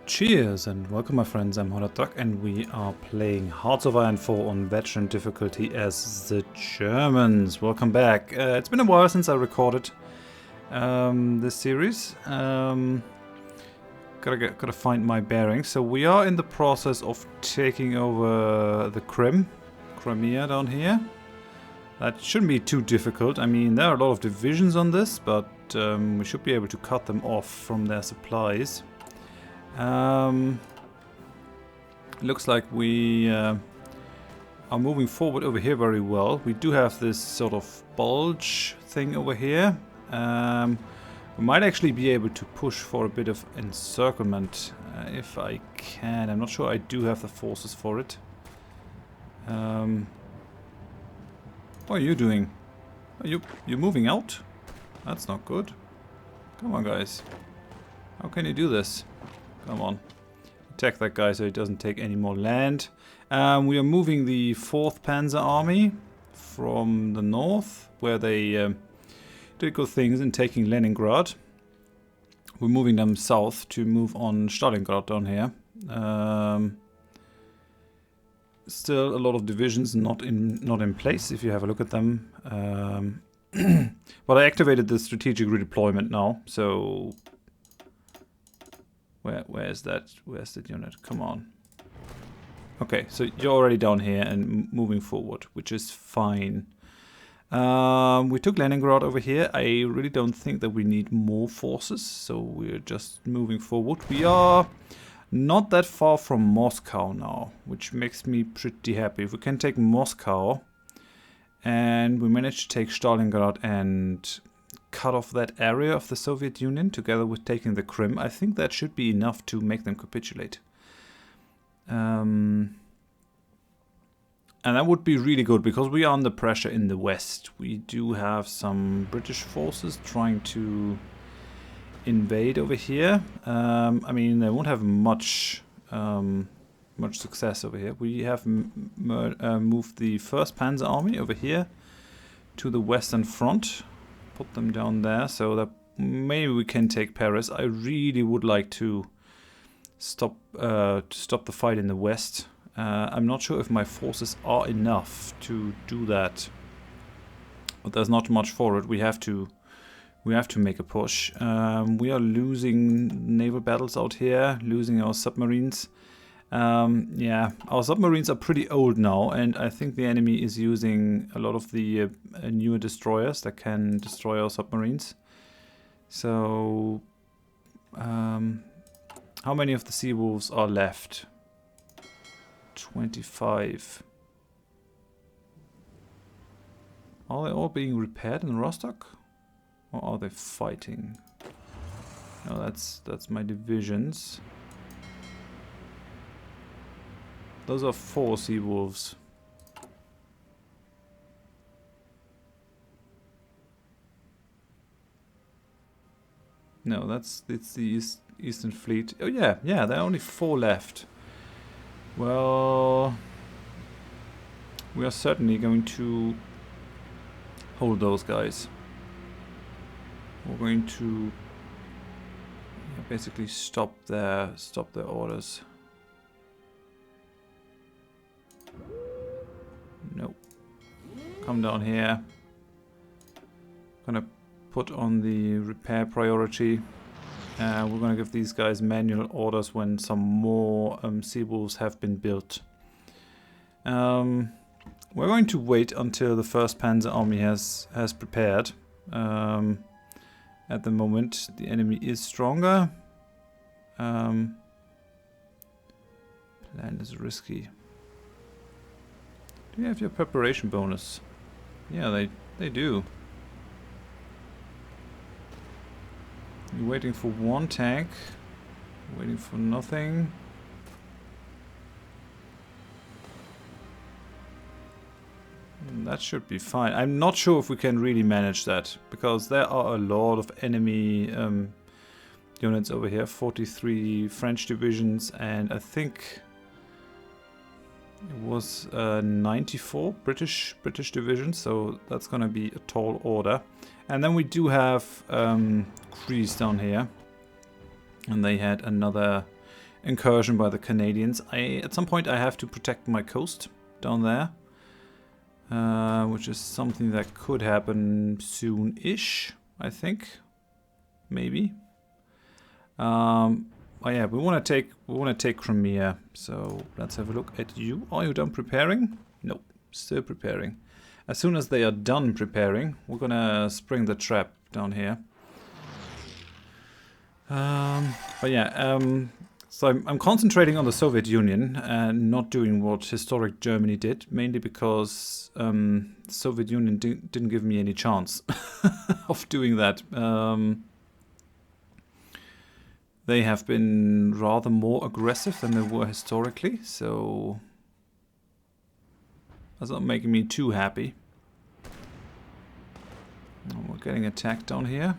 Cheers and welcome my friends, I'm Horath and we are playing Hearts of Iron 4 on veteran difficulty as the Germans. Welcome back. It's been a while since I recorded this series. Gotta find my bearings. So we are in the process of taking over the Crimea down here. That shouldn't be too difficult. I mean, there are a lot of divisions on this, but we should be able to cut them off from their supplies. Looks like we are moving forward over here very well. We do have this sort of bulge thing over here. We might actually be able to push for a bit of encirclement if I can. I'm not sure I do have the forces for it. What are you doing? Are you moving out? That's not good. Come on, guys. How can you do this? Come on. Attack that guy so he doesn't take any more land. We are moving the 4th Panzer Army from the north, where they did good things in taking Leningrad. We're moving them south to move on Stalingrad down here. Still a lot of divisions not in place, if you have a look at them. But I activated the strategic redeployment now, so... Where's that unit? Come on. Okay, so you're already down here and moving forward, which is fine. We took Leningrad over here. I really don't think that we need more forces, so we're just moving forward. We are not that far from Moscow now, which makes me pretty happy. If we can take Moscow, and we manage to take Stalingrad and cut off that area of the Soviet Union together with taking the Crimea, I think that should be enough to make them capitulate. And that would be really good because we are under pressure in the west. We do have some British forces trying to invade over here. I mean, they won't have much success over here. We have moved the 1st Panzer Army over here to the western front. Put them down there so that maybe we can take Paris. I really would like to stop the fight in the west. I'm not sure if my forces are enough to do that, but there's not much for it. We have to make a push. We are losing naval battles out here, losing our submarines. Yeah, our submarines are pretty old now, and I think the enemy is using a lot of the newer destroyers that can destroy our submarines. So, how many of the Sea Wolves are left? 25. Are they all being repaired in Rostock? Or are they fighting? No, that's my divisions. Those are 4 Sea Wolves. No, it's the Eastern Fleet. Oh yeah, there are only 4 left. Well, we are certainly going to hold those guys. We're going to basically stop their orders. Nope. Come down here. Gonna put on the repair priority. We're gonna give these guys manual orders when some more Sea Wolves have been built. We're going to wait until the 1st Panzer Army has prepared. At the moment, the enemy is stronger. Plan is risky. Do you have your preparation bonus? Yeah, they do. You're waiting for 1 tank. Waiting for nothing. That should be fine. I'm not sure if we can really manage that, because there are a lot of enemy units over here. 43 French divisions, and I think it was 94 British divisions, so that's gonna be a tall order. And then we do have Greece down here, and they had another incursion by the Canadians. At some point I have to protect my coast down there, which is something that could happen soon-ish, I think, maybe. Oh yeah, we want to take Crimea. So let's have a look at you. Are you done preparing? No, still preparing. As soon as they are done preparing, we're gonna spring the trap down here. But yeah, so I'm concentrating on the Soviet Union and not doing what historic Germany did, mainly because the Soviet Union didn't give me any chance of doing that. They have been rather more aggressive than they were historically, so that's not making me too happy. We're getting attacked down here.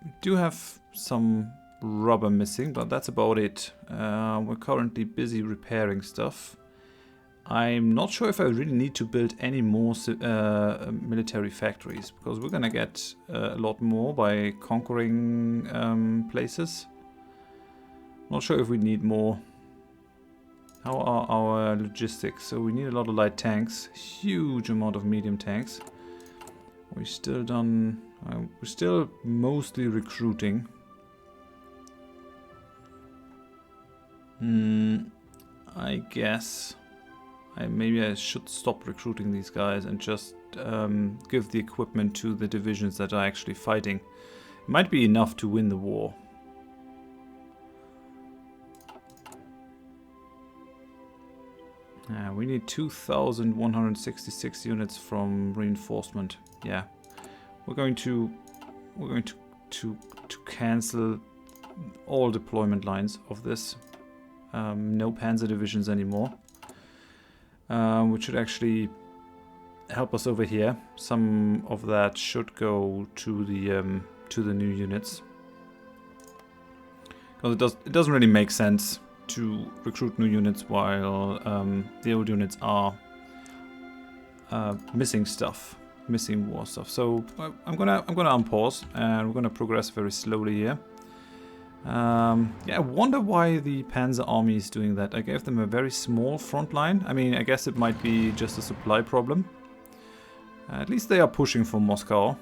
We do have some rubber missing, but that's about it. We're currently busy repairing stuff. I'm not sure if I really need to build any more military factories, because we're gonna get a lot more by conquering places. Not sure if we need more. How are our logistics? So we need a lot of light tanks, huge amount of medium tanks. We're still mostly recruiting. I guess maybe I should stop recruiting these guys and just give the equipment to the divisions that are actually fighting. It might be enough to win the war. We need 2,166 units from reinforcement. Yeah, we're going to cancel all deployment lines of this. No panzer divisions anymore, which should actually help us over here. Some of that should go to the new units, because it doesn't really make sense to recruit new units while the old units are missing war stuff. So I'm gonna unpause and we're gonna progress very slowly here. Yeah, I wonder why the Panzer Army is doing that. I gave them a very small front line. I mean, I guess it might be just a supply problem. At least they are pushing for Moscow,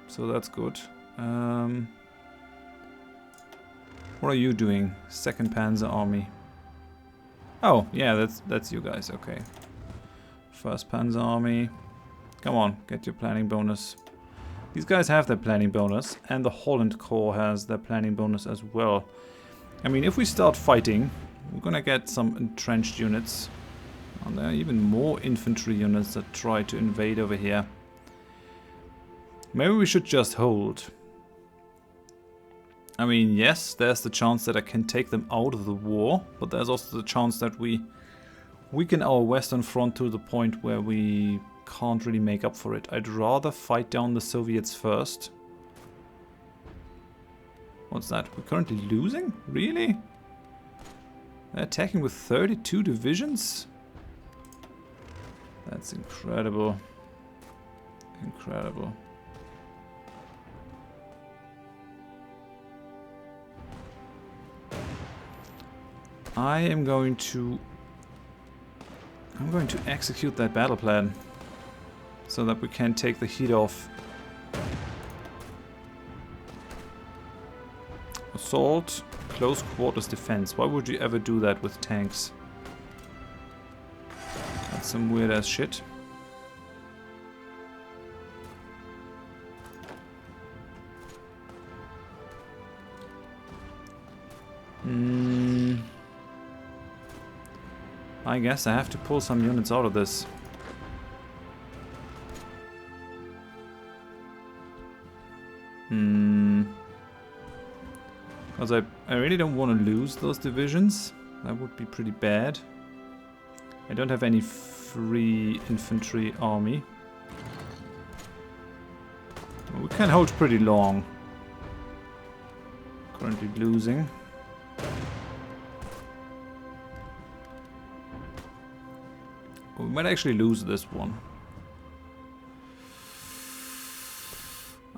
so that's good. What are you doing? 2nd Panzer Army. Oh, yeah, that's you guys. Okay. 1st Panzer Army. Come on, get your planning bonus. These guys have their planning bonus, and the Holland Corps has their planning bonus as well. I mean, if we start fighting, we're gonna get some entrenched units. And there are even more infantry units that try to invade over here. Maybe we should just hold. I mean, yes, there's the chance that I can take them out of the war, but there's also the chance that we weaken our Western Front to the point where we can't really make up for it. I'd rather fight down the Soviets first. What's that? We're currently losing? Really? They're attacking with 32 divisions? That's incredible. Incredible. I'm going to execute that battle plan so that we can take the heat off. Assault, close quarters defense. Why would you ever do that with tanks? That's some weird ass shit. I guess I have to pull some units out of this. Because I really don't want to lose those divisions. That would be pretty bad. I don't have any free infantry army. Well, we can hold pretty long. Currently losing. We might actually lose this one.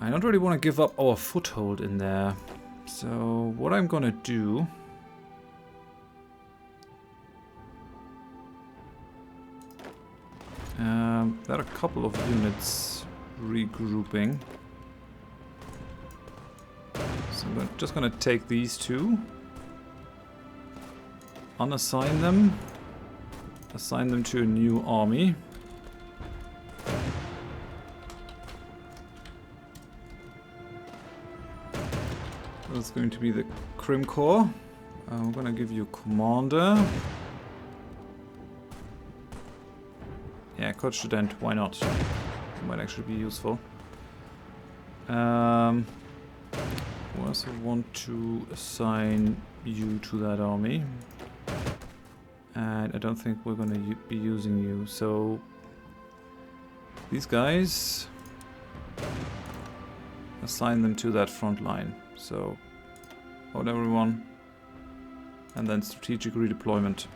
I don't really want to give up our foothold in there. So what I'm gonna do... there are a couple of units regrouping. So I'm just gonna take these two. Unassign them. Assign them to a new army. That's going to be the Crim Corps. We're gonna give you a commander. Yeah, Coach Student, why not? It might actually be useful. We also want to assign you to that army. And I don't think we're gonna be using you, so... These guys... Assign them to that front line. So... Hold everyone. And then strategic redeployment.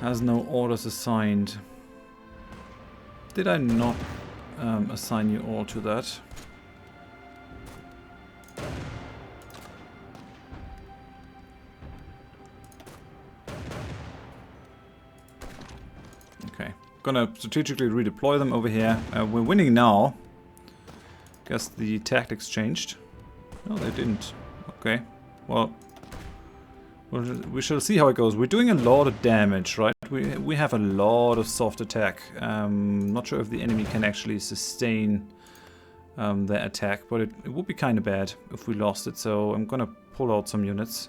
Has no orders assigned. Did I not assign you all to that? Okay, gonna strategically redeploy them over here. We're winning now. Guess the tactics changed. No, they didn't. Okay, well, we shall see how it goes. We're doing a lot of damage, right? We have a lot of soft attack. Not sure if the enemy can actually sustain their attack, but it would be kind of bad if we lost it. So I'm gonna pull out some units.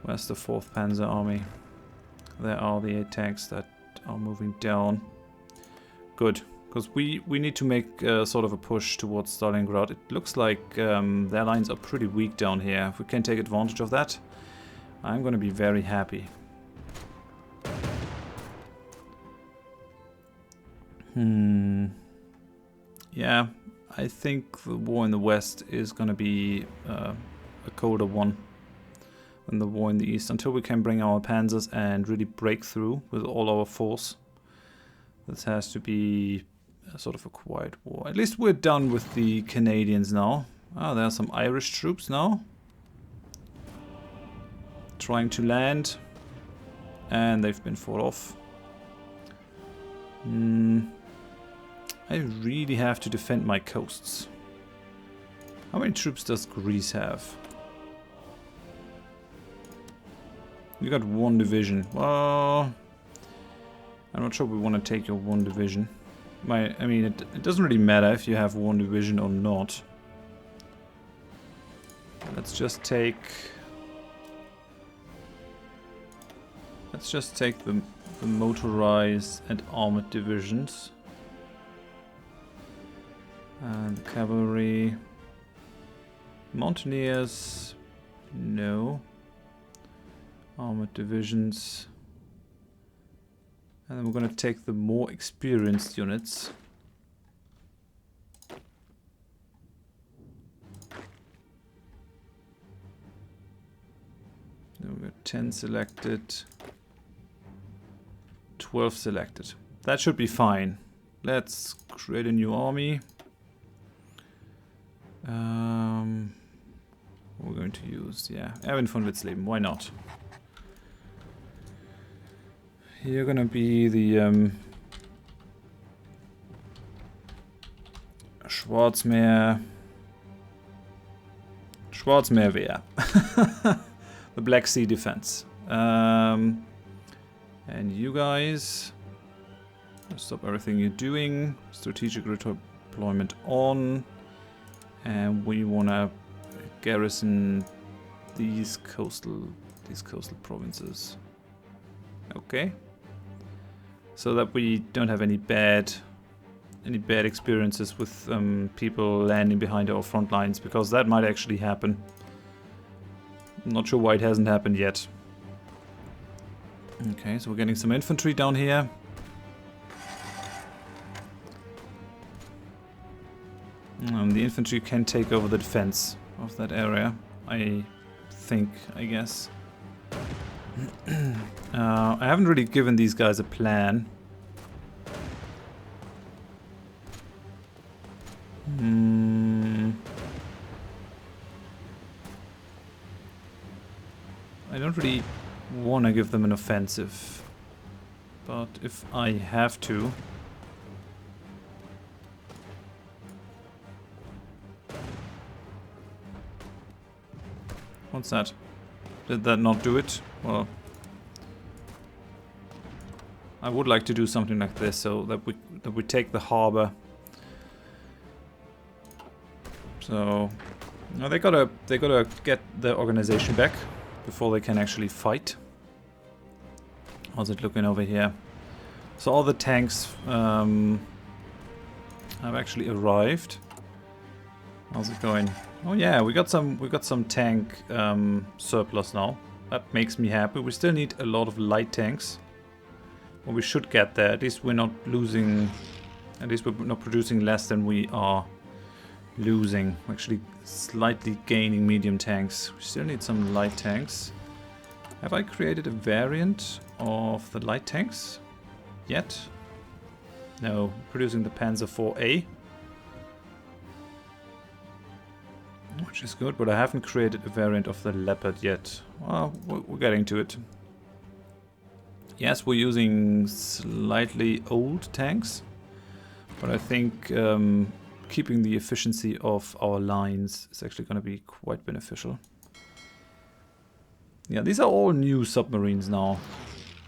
Where's the 4th Panzer Army? There are the 8 tanks that are moving down. Good, because we need to make sort of a push towards Stalingrad. It looks like their lines are pretty weak down here. If we can take advantage of that, I'm gonna be very happy. Yeah, I think the war in the west is gonna be a colder one than the war in the east, until we can bring our panzers and really break through with all our force. This has to be sort of a quiet war. At least we're done with the Canadians now. Ah, there are some Irish troops now. Trying to land. And they've been fought off. I really have to defend my coasts. How many troops does Greece have? You got 1 division. Well, I'm not sure we want to take your 1 division. I mean, it doesn't really matter if you have 1 division or not. Let's just take the motorized and armored divisions. And the cavalry. Mountaineers, no. Armored divisions. And then we're going to take the more experienced units. Then we got 10 selected. 12 selected. That should be fine. Let's create a new army. We're going to use, yeah, Erwin von Witzleben, why not? You're gonna be the Schwarzmeerwehr. The Black Sea Defense. And you guys, stop everything you're doing. Strategic redeployment on. And we wanna garrison these coastal provinces. Okay. So that we don't have any bad experiences with people landing behind our front lines, because that might actually happen. I'm not sure why it hasn't happened yet. Okay, so we're getting some infantry down here. The infantry can take over the defense of that area, I guess. I haven't really given these guys a plan. I don't really want to give them an offensive, but if I have to... What's that? Did that not do it? Well, I would like to do something like this so that we take the harbor. So now they gotta get their organization back before they can actually fight. How's it looking over here? So all the tanks have actually arrived. How's it going? Oh yeah, we got some tank surplus now. That makes me happy. We still need a lot of light tanks. Well, we should get there. At least we're not losing. At least we're not producing less than we are losing. We're actually slightly gaining medium tanks. We still need some light tanks. Have I created a variant of the light tanks yet? No, producing the Panzer IV-A. Which is good, but I haven't created a variant of the Leopard yet. Well, we're getting to it. Yes, we're using slightly old tanks, but I think keeping the efficiency of our lines is actually going to be quite beneficial. Yeah, these are all new submarines now,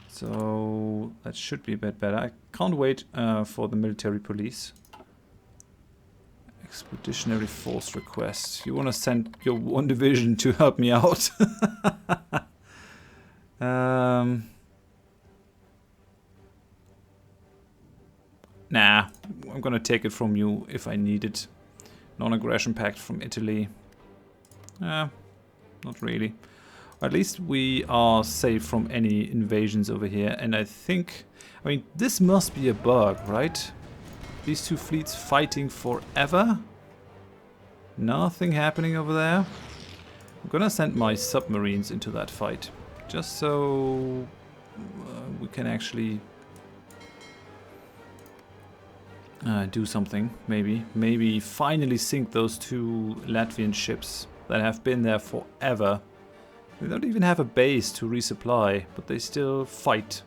so that should be a bit better. I can't wait for the military police. Expeditionary force request. You want to send your one division to help me out? Nah, I'm gonna take it from you if I need it. Non-aggression pact from Italy. Not really. At least we are safe from any invasions over here. And I think, I mean, this must be a bug, right? These two fleets fighting forever? Nothing happening over there? I'm gonna send my submarines into that fight. Just so we can actually do something, maybe. Maybe finally sink those two Latvian ships that have been there forever. They don't even have a base to resupply, but they still fight.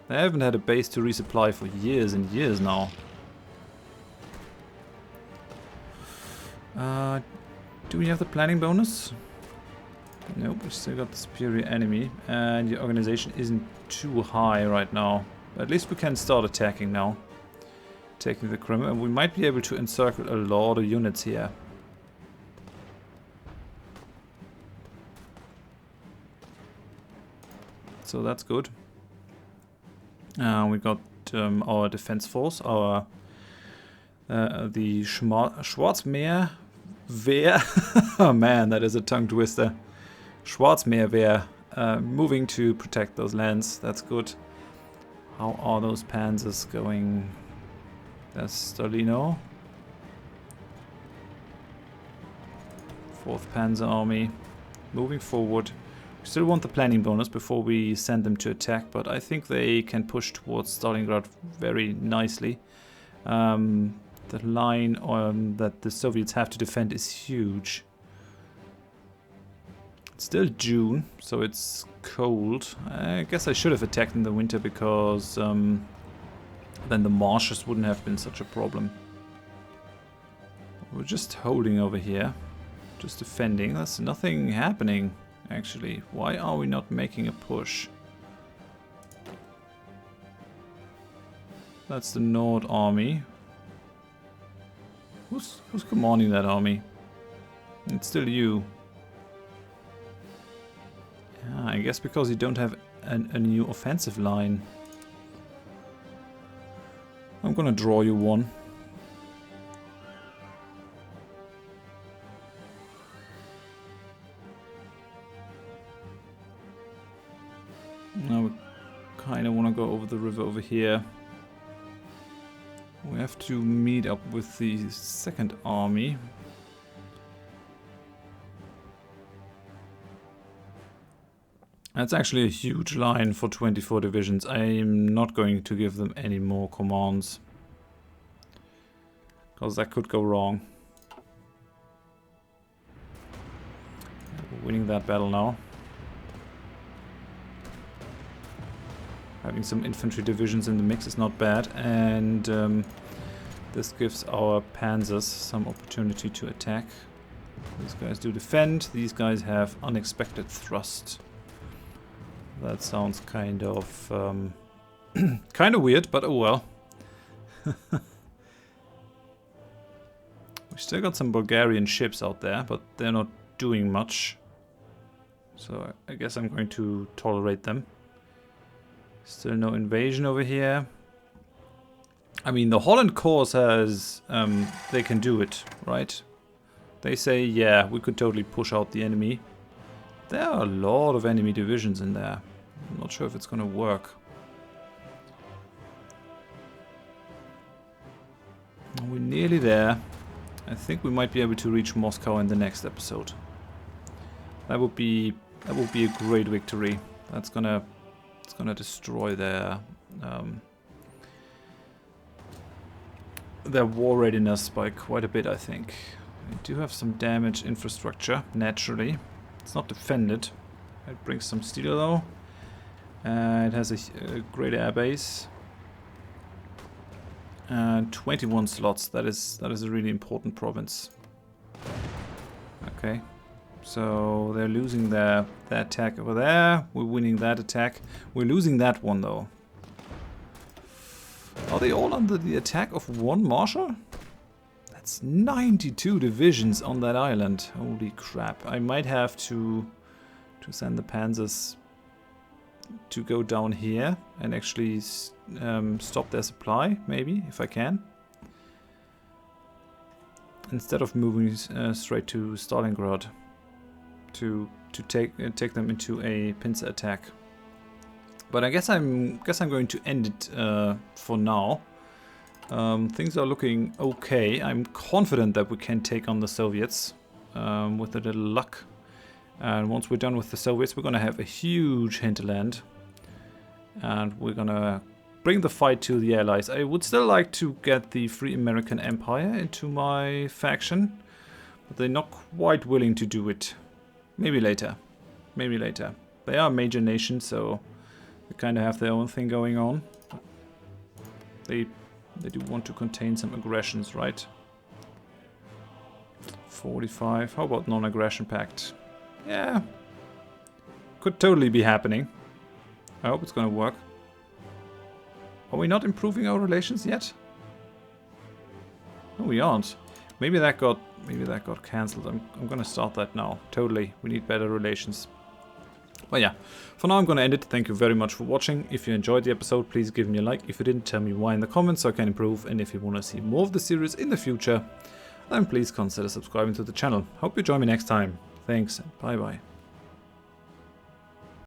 They haven't had a base to resupply for years and years now. Do we have the planning bonus? Nope, we still got the superior enemy. And the organization isn't too high right now. At least we can start attacking now. Taking the Crimea. And we might be able to encircle a lot of units here. So that's good. We got our defense force, our the Schwarzmeerwehr. Oh man, that is a tongue twister. Schwarzmeerwehr moving to protect those lands. That's good. How are those panzers going? That's Stalino. 4th Panzer Army moving forward. We still want the planning bonus before we send them to attack, but I think they can push towards Stalingrad very nicely. The line that the Soviets have to defend is huge. It's still June, so it's cold. I guess I should have attacked in the winter because then the marshes wouldn't have been such a problem. We're just holding over here, just defending. There's nothing happening. Actually, why are we not making a push? That's the Nord Army. Who's commanding that army? It's still you. Yeah, I guess because you don't have a new offensive line. I'm gonna draw you one. Now we kind of want to go over the river over here. We have to meet up with the 2nd army. That's actually a huge line for 24 divisions. I'm not going to give them any more commands, because that could go wrong. We're winning that battle now. Having some infantry divisions in the mix is not bad, and this gives our panzers some opportunity to attack. These guys do defend, these guys have unexpected thrust. That sounds kind of kind of weird, but oh well. We still got some Bulgarian ships out there, but they're not doing much. So I guess I'm going to tolerate them. Still no invasion over here. I mean, the Holland Corps has... they can do it, right? They say, yeah, we could totally push out the enemy. There are a lot of enemy divisions in there. I'm not sure if it's gonna work. We're nearly there. I think we might be able to reach Moscow in the next episode. That would be a great victory. It's gonna destroy their war readiness by quite a bit, I think. We do have some damaged infrastructure, naturally. It's not defended. It brings some steel though. It has a great air base. 21 slots. That is a really important province. Okay. So they're losing their attack over there. We're winning that attack. We're losing that one though. Are they all under the attack of one marshal? That's 92 divisions on that island. Holy crap. I might have to send the panzers to go down here and actually stop their supply, maybe, if I can. Instead of moving straight to Stalingrad to take them into a pincer attack. But I guess I'm going to end it for now. Things are looking okay. I'm confident that we can take on the Soviets with a little luck. And once we're done with the Soviets, we're going to have a huge hinterland. And we're going to bring the fight to the Allies. I would still like to get the Free American Empire into my faction. But they're not quite willing to do it. Maybe later. Maybe later. They are a major nation, so they kind of have their own thing going on. They do want to contain some aggressions, right? 45. How about non-aggression pact? Yeah. Could totally be happening. I hope it's gonna work. Are we not improving our relations yet? No, we aren't. Maybe that got cancelled. I'm gonna start that now. Totally. We need better relations. But yeah, for now I'm gonna end it. Thank you very much for watching. If you enjoyed the episode, please give me a like. If you didn't, tell me why in the comments so I can improve. And if you wanna see more of the series in the future, then please consider subscribing to the channel. Hope you join me next time. Thanks and bye bye.